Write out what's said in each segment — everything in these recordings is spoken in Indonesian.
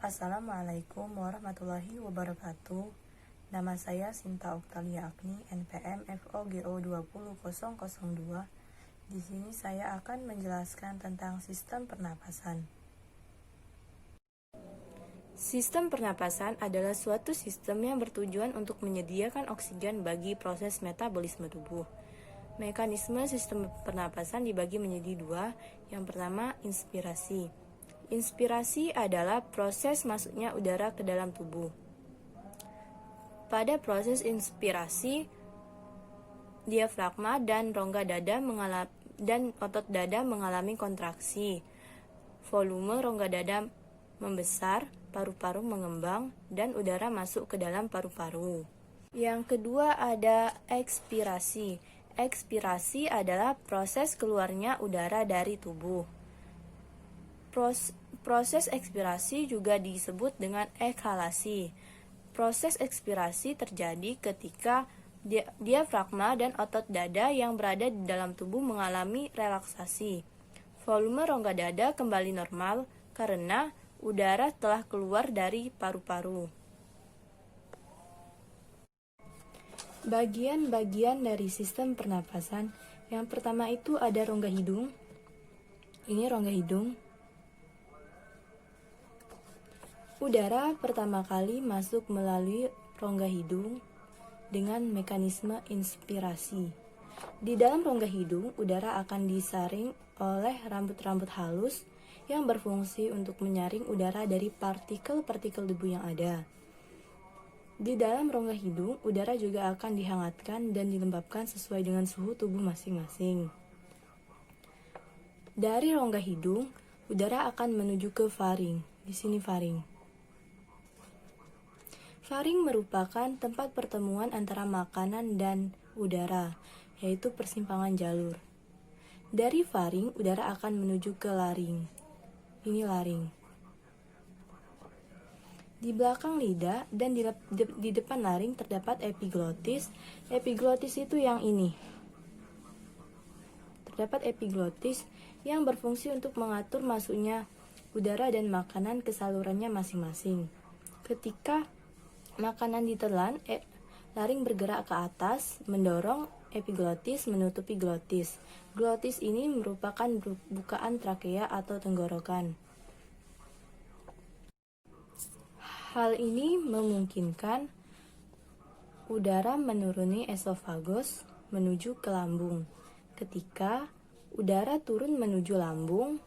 Assalamualaikum warahmatullahi wabarakatuh. Nama saya Sinta Oktalia Agni, NPM FOGO 20002. Di sini saya akan menjelaskan tentang sistem pernapasan. Sistem pernapasan adalah suatu sistem yang bertujuan untuk menyediakan oksigen bagi proses metabolisme tubuh. Mekanisme sistem pernapasan dibagi menjadi dua. Yang pertama, inspirasi. Inspirasi adalah proses masuknya udara ke dalam tubuh. Pada proses inspirasi, diafragma dan rongga dada dan otot dada mengalami kontraksi. Volume rongga dada membesar, paru-paru mengembang, dan udara masuk ke dalam paru-paru. Yang kedua ada ekspirasi. Ekspirasi adalah proses keluarnya udara dari tubuh. Proses ekspirasi juga disebut dengan ekhalasi. Proses ekspirasi terjadi ketika diafragma dan otot dada yang berada di dalam tubuh mengalami relaksasi. Volume rongga dada kembali normal karena udara telah keluar dari paru-paru. Bagian-bagian dari sistem pernapasan, yang pertama itu ada rongga hidung. Ini rongga hidung. Udara pertama kali masuk melalui rongga hidung dengan mekanisme inspirasi. Di dalam rongga hidung, udara akan disaring oleh rambut-rambut halus yang berfungsi untuk menyaring udara dari partikel-partikel debu yang ada. Di dalam rongga hidung, udara juga akan dihangatkan dan dilembabkan sesuai dengan suhu tubuh masing-masing. Dari rongga hidung, udara akan menuju ke faring. Di sini faring. Faring merupakan tempat pertemuan antara makanan dan udara, yaitu persimpangan jalur. Dari faring, udara akan menuju ke laring. Ini laring. Di belakang lidah dan di depan laring terdapat epiglotis. Epiglotis itu yang ini. Terdapat epiglotis yang berfungsi untuk mengatur masuknya udara dan makanan ke salurannya masing-masing. Ketika makanan ditelan, laring bergerak ke atas, mendorong epiglotis menutupi glotis. Glotis ini merupakan bukaan trakea atau tenggorokan. Hal ini memungkinkan udara menuruni esofagus menuju ke lambung. Ketika udara turun menuju lambung,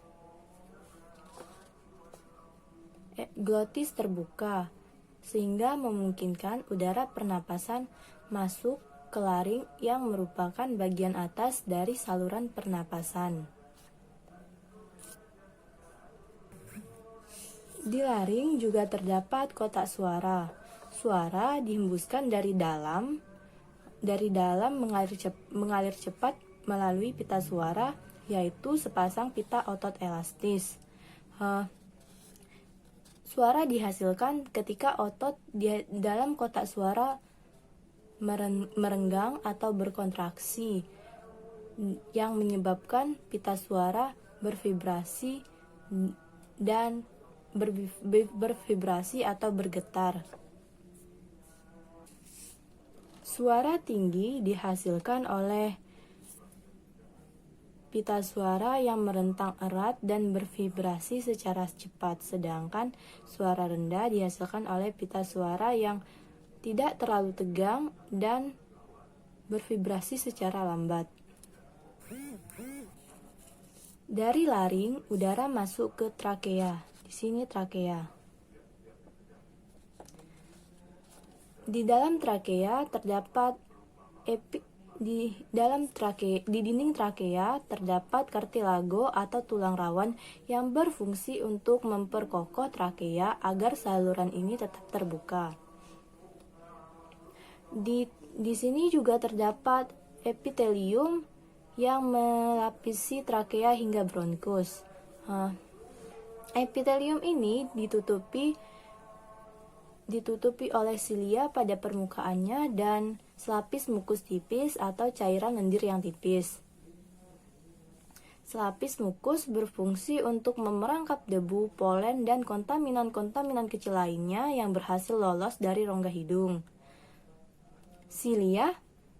glotis terbuka, sehingga memungkinkan udara pernapasan masuk ke laring yang merupakan bagian atas dari saluran pernapasan. Di laring juga terdapat kotak suara. Suara dihembuskan dari dalam mengalir cepat melalui pita suara, yaitu sepasang pita otot elastis. Suara dihasilkan ketika otot di dalam kotak suara merenggang atau berkontraksi, yang menyebabkan pita suara bervibrasi atau bergetar. Suara tinggi dihasilkan oleh pita suara yang merentang erat dan bervibrasi secara cepat, sedangkan suara rendah dihasilkan oleh pita suara yang tidak terlalu tegang dan bervibrasi secara lambat. Dari laring, udara masuk ke trakea. Di sini trakea. Di dalam trakea terdapat di dinding trakea terdapat kartilago atau tulang rawan yang berfungsi untuk memperkokoh trakea agar saluran ini tetap terbuka. Di sini juga terdapat epitelium yang melapisi trakea hingga bronkus. Epitelium ini ditutupi oleh silia pada permukaannya dan selapis mukus tipis atau cairan lendir yang tipis. Selapis mukus berfungsi untuk memerangkap debu, polen, dan kontaminan-kontaminan kecil lainnya yang berhasil lolos dari rongga hidung. Silia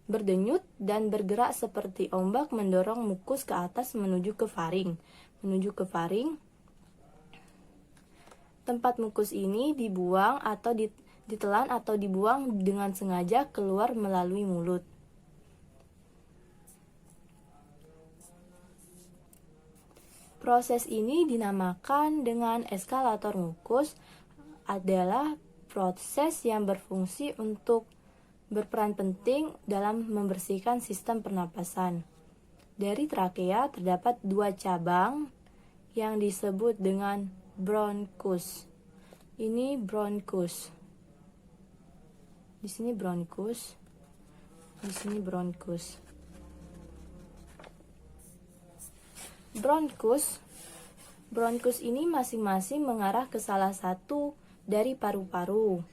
berdenyut dan bergerak seperti ombak mendorong mukus ke atas menuju ke faring. Tempat mukus ini dibuang atau ditelan atau dibuang dengan sengaja keluar melalui mulut. Proses ini dinamakan dengan eskalator mukus, adalah proses yang berfungsi untuk berperan penting dalam membersihkan sistem pernapasan. Dari trakea terdapat 2 cabang yang disebut dengan bronkus. Ini bronkus. Di sini bronkus. Di sini bronkus. Bronkus ini masing-masing mengarah ke salah satu dari paru-paru.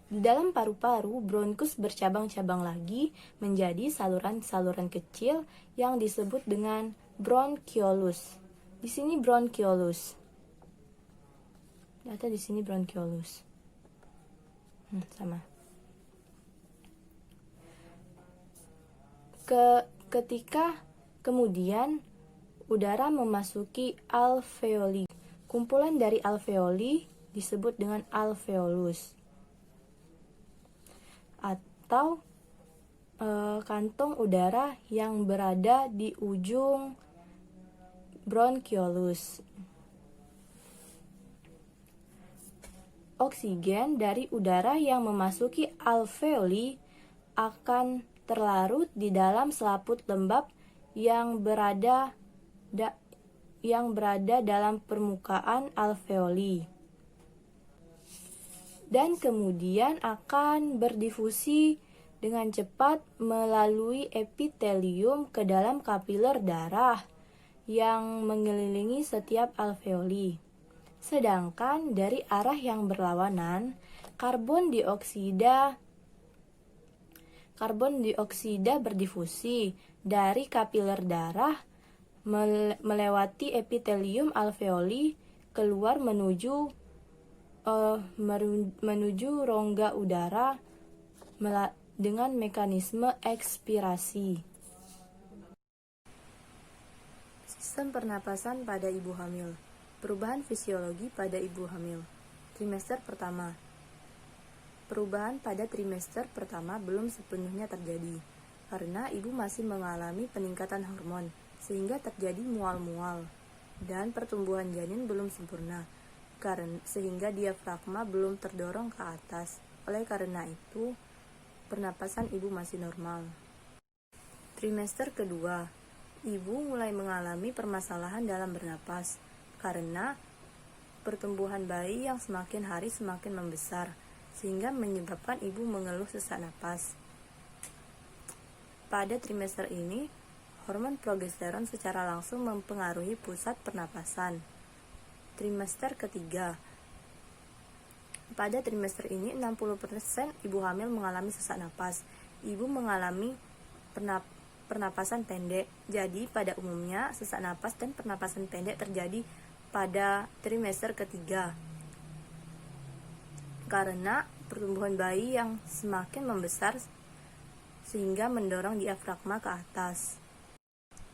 Di dalam paru-paru, bronkus bercabang-cabang lagi menjadi saluran-saluran kecil yang disebut dengan bronchiolus. Di sini bronchiolus. Data di sini bronchiolus. Sama. Ketika kemudian udara memasuki alveoli. Kumpulan dari alveoli disebut dengan alveolus atau kantong udara yang berada di ujung bronchiolus. Oksigen dari udara yang memasuki alveoli akan terlarut di dalam selaput lembab yang berada dalam permukaan alveoli dan kemudian akan berdifusi dengan cepat melalui epitelium ke dalam kapiler darah yang mengelilingi setiap alveoli. Sedangkan dari arah yang berlawanan, karbon dioksida berdifusi dari kapiler darah melewati epitelium alveoli keluar menuju rongga udara dengan mekanisme ekspirasi. Sistem pernapasan pada ibu hamil. Perubahan fisiologi pada ibu hamil. Trimester pertama. Perubahan pada trimester pertama belum sepenuhnya terjadi karena ibu masih mengalami peningkatan hormon, sehingga terjadi mual-mual, dan pertumbuhan janin belum sempurna, sehingga diafragma belum terdorong ke atas. Oleh karena itu, pernapasan ibu masih normal. Trimester kedua, ibu mulai mengalami permasalahan dalam bernapas, karena pertumbuhan bayi yang semakin hari semakin membesar, sehingga menyebabkan ibu mengeluh sesak napas. Pada trimester ini, hormon progesteron secara langsung mempengaruhi pusat pernapasan. Trimester ketiga. Pada trimester ini, 60% ibu hamil mengalami sesak napas. Ibu mengalami pernapasan pendek. Jadi, pada umumnya, sesak napas dan pernapasan pendek terjadi pada trimester ketiga. Karena pertumbuhan bayi yang semakin membesar sehingga mendorong diafragma ke atas.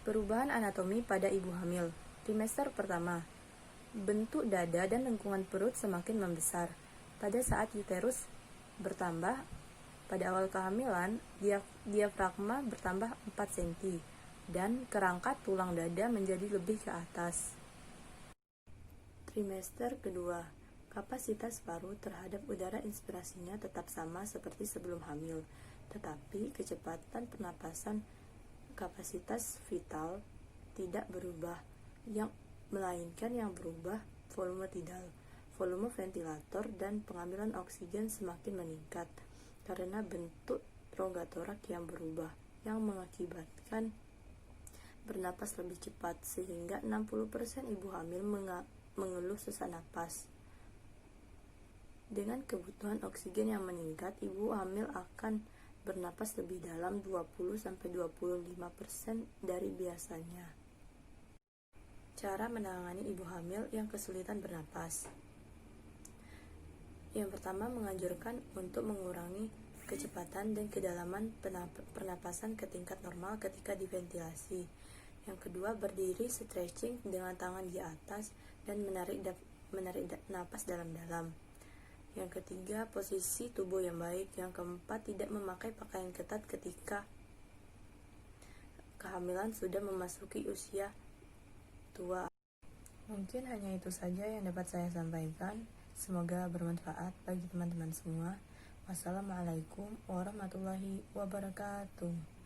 Perubahan anatomi pada ibu hamil. Trimester pertama. Bentuk dada dan lengkungan perut semakin membesar. Pada saat uterus bertambah, pada awal kehamilan, diafragma bertambah 4 cm dan kerangka tulang dada menjadi lebih ke atas. Trimester kedua. Kapasitas paru terhadap udara inspirasinya tetap sama seperti sebelum hamil, tetapi kecepatan pernapasan kapasitas vital tidak berubah, melainkan yang berubah volume tidal, volume ventilator, dan pengambilan oksigen semakin meningkat karena bentuk rongga torak yang berubah, yang mengakibatkan bernapas lebih cepat, sehingga 60% ibu hamil mengeluh sesak napas. Dengan kebutuhan oksigen yang meningkat, ibu hamil akan bernapas lebih dalam 20-25% dari biasanya. Cara menangani ibu hamil yang kesulitan bernapas. Yang pertama, menganjurkan untuk mengurangi kecepatan dan kedalaman pernapasan ke tingkat normal ketika diventilasi. Yang kedua, berdiri stretching dengan tangan di atas dan menarik napas dalam-dalam. Yang ketiga, posisi tubuh yang baik. Yang keempat, tidak memakai pakaian ketat ketika kehamilan sudah memasuki usia tua. Mungkin hanya itu saja yang dapat saya sampaikan. Semoga bermanfaat bagi teman-teman semua. Wassalamualaikum warahmatullahi wabarakatuh.